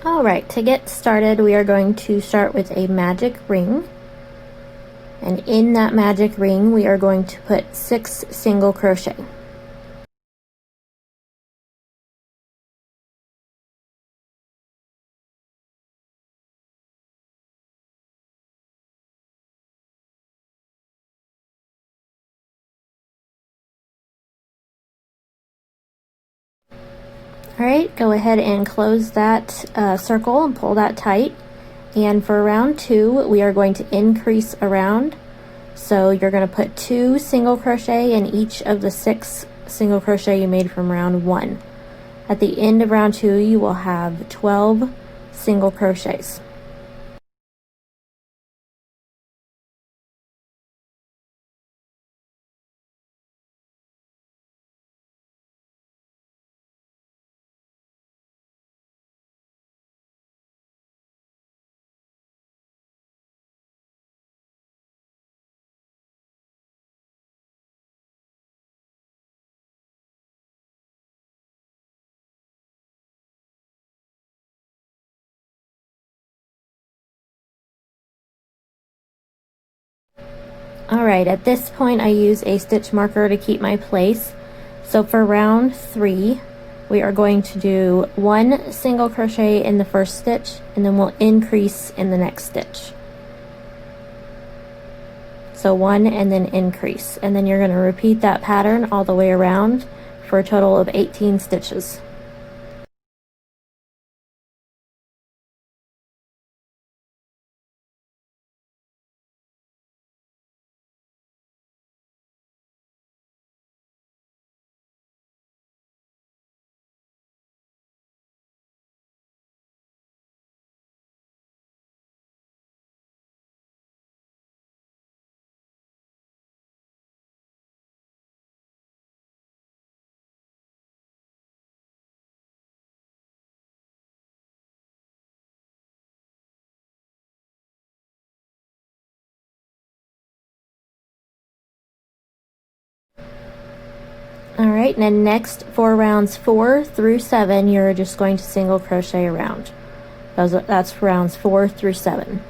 Alright, to get started we are going to start with a magic ring, and in that magic ring we are going to put 6 single crochet. Alright, go ahead and close that circle and pull that tight. And for round 2, we are going to increase around. So you're going to put 2 single crochet in each of the 6 single crochet you made from round 1. At the end of round 2, you will have 12 single crochets. Alright, at this point I use a stitch marker to keep my place. So for round 3, we are going to do 1 single crochet in the first stitch, and then we'll increase in the next stitch. So 1 and then increase, and then you're going to repeat that pattern all the way around for a total of 18 stitches. Alright, and then next for rounds 4 through 7, you're just going to single crochet around. That's rounds 4 through 7.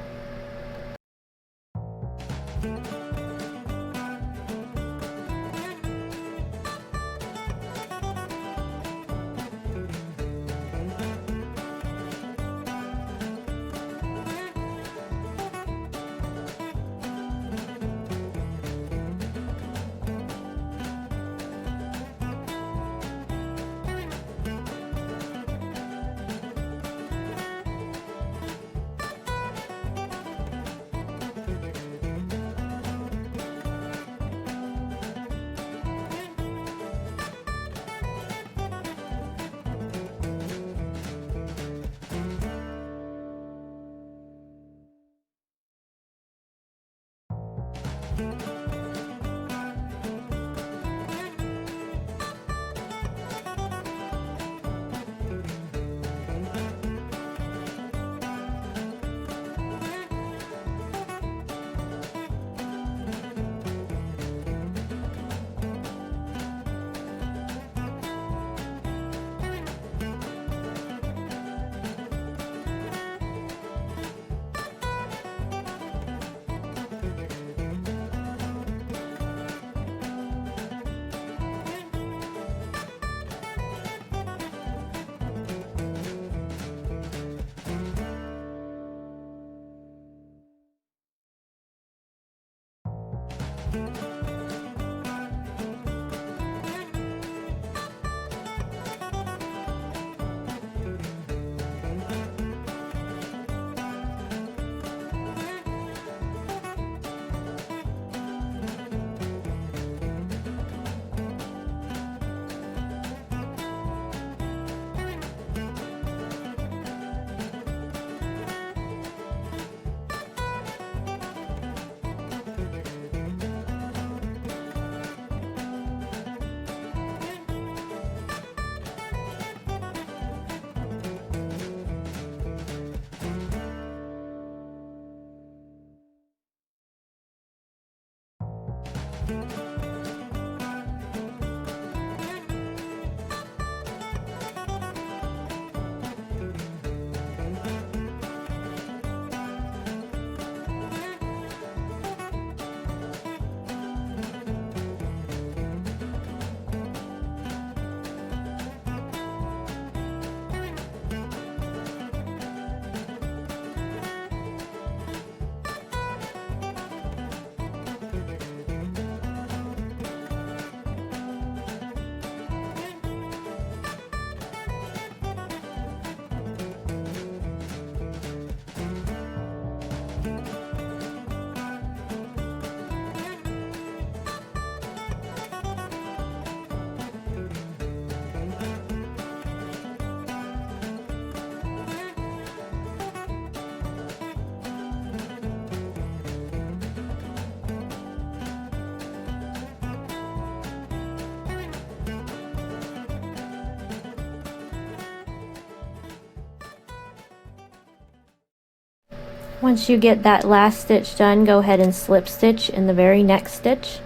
Once you get that last stitch done, go ahead and slip stitch in the very next stitch.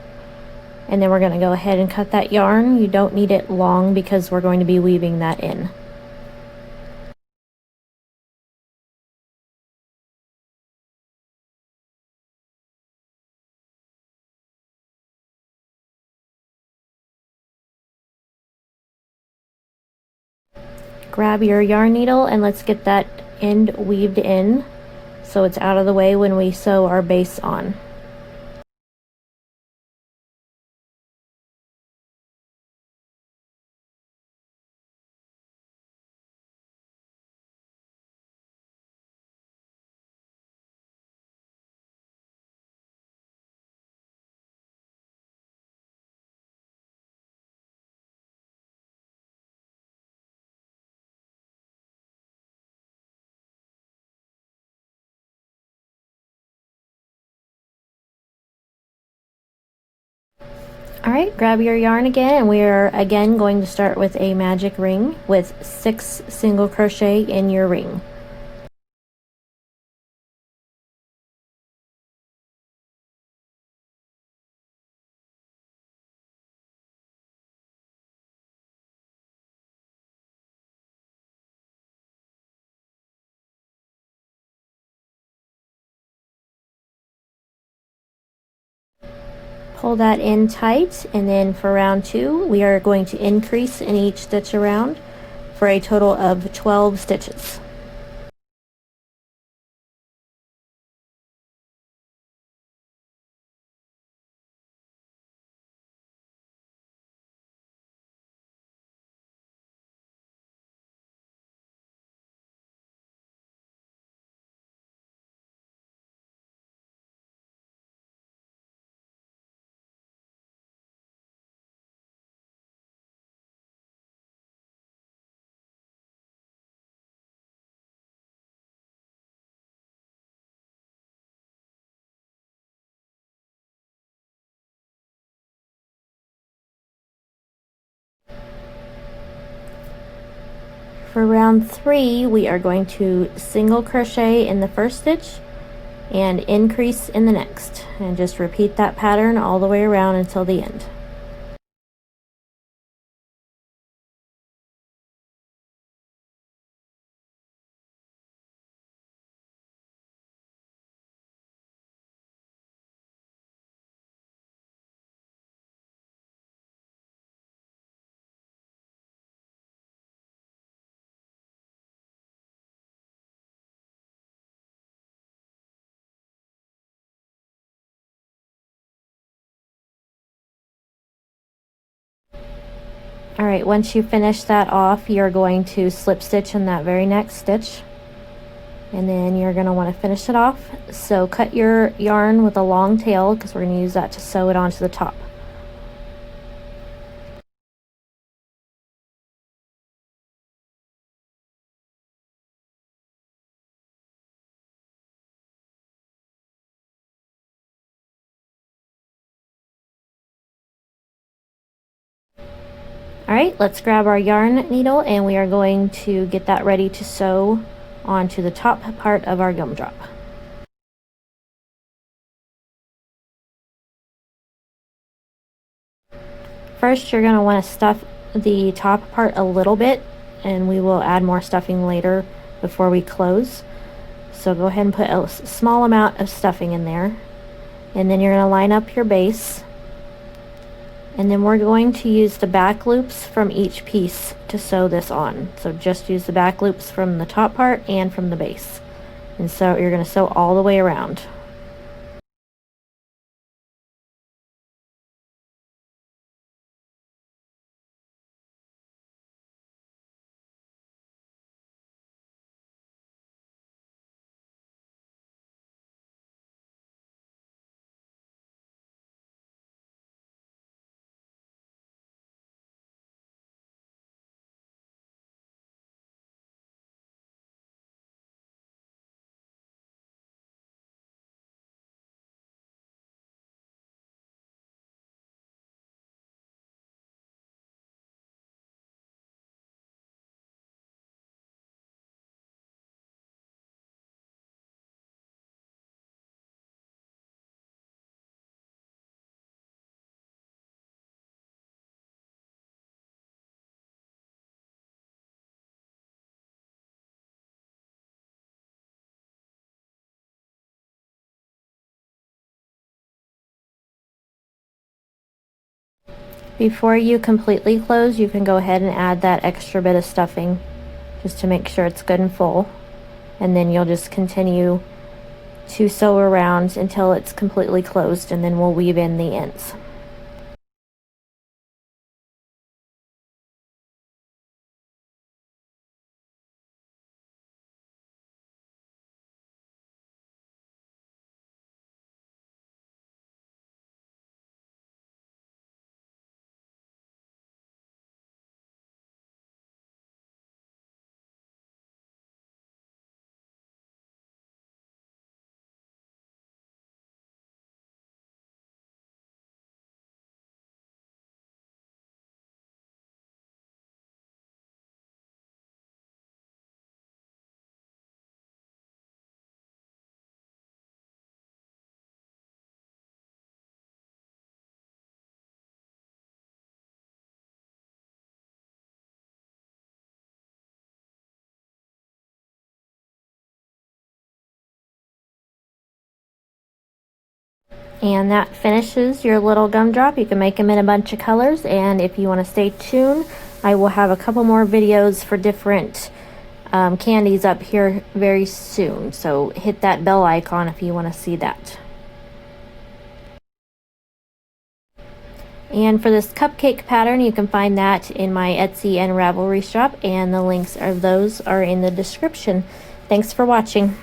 And then we're going to go ahead and cut that yarn. You don't need it long because we're going to be weaving that in. Grab your yarn needle and let's get that end weaved in so it's out of the way when we sew our base on. Alright, grab your yarn again, and we are again going to start with a magic ring with 6 single crochet in your ring. Pull that in tight, and then for round 2 we are going to increase in each stitch around for a total of 12 stitches. For round 3 we are going to single crochet in the first stitch and increase in the next, and just repeat that pattern all the way around until the end. Alright, once you finish that off, you're going to slip stitch in that very next stitch, and then you're going to want to finish it off. So cut your yarn with a long tail because we're going to use that to sew it onto the top. Alright, let's grab our yarn needle and we are going to get that ready to sew onto the top part of our gumdrop. First, you're going to want to stuff the top part a little bit, and we will add more stuffing later before we close. So go ahead and put a small amount of stuffing in there, and then you're going to line up your base, and then we're going to use the back loops from each piece to sew this on. So just use the back loops from the top part and from the base, and so you're going to sew all the way around. Before you completely close, you can go ahead and add that extra bit of stuffing just to make sure it's good and full, and then you'll just continue to sew around until it's completely closed, and then we'll weave in the ends. And that finishes your little gumdrop. You can make them in a bunch of colors, and if you want to stay tuned, I will have a couple more videos for different candies up here very soon. So hit that bell icon if you want to see that. And for this cupcake pattern, you can find that in my Etsy and Ravelry shop, and the links of those are in the description. Thanks for watching.